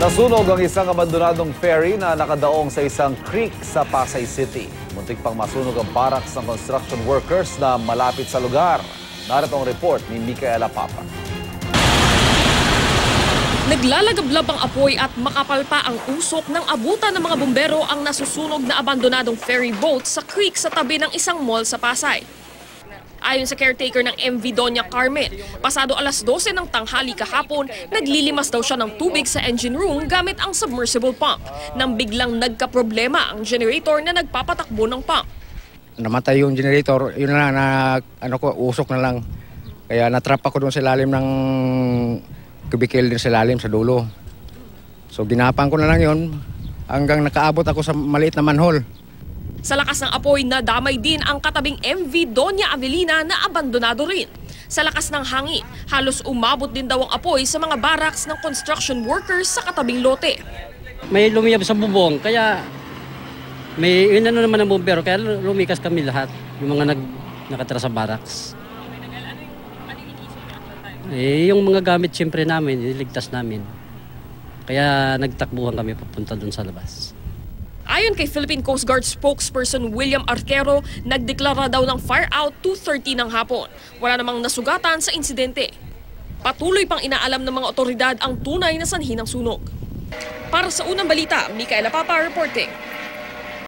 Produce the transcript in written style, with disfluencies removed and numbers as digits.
Nasunog ang isang abandonadong ferry na nakadaong sa isang creek sa Pasay City. Muntik pang masunog ang barracks ng construction workers na malapit sa lugar. Narito ang report ni Micaela Papa. Naglalagablab ang apoy at makapal pa ang usok ng abutan ng mga bumbero ang nasusunog na abandonadong ferry boat sa creek sa tabi ng isang mall sa Pasay. Ayon sa caretaker ng MV Doña Carmen, pasado alas 12 ng tanghali kahapon, naglilimas daw siya ng tubig sa engine room gamit ang submersible pump nang biglang nagkaproblema ang generator na nagpapatakbo ng pump. Namatay yung generator, yun na usok na lang. Kaya natrap ako doon sa ilalim ng cubicle din sa ilalim sa dulo. So ginapang ko na lang yun hanggang nakaabot ako sa maliit na manhole. Sa lakas ng apoy, nadamay din ang katabing MV Doña Avelina na abandonado rin. Sa lakas ng hangin, halos umabot din daw ang apoy sa mga barracks ng construction workers sa katabing lote. May lumiyab sa bubong, kaya may inano naman ng bumbero, kaya lumikas kami lahat, yung mga nakatira sa barracks. Yung mga gamit siyempre namin, niligtas namin. Kaya nagtakbuhan kami papunta dun sa labas. Ayon kay Philippine Coast Guard spokesperson William Arquero, nagdeklara daw ng fire out 2:30 ng hapon. Wala namang nasugatan sa insidente. Patuloy pang inaalam ng mga otoridad ang tunay na sanhi ng sunog. Para sa unang balita, Micaela Papa reporting.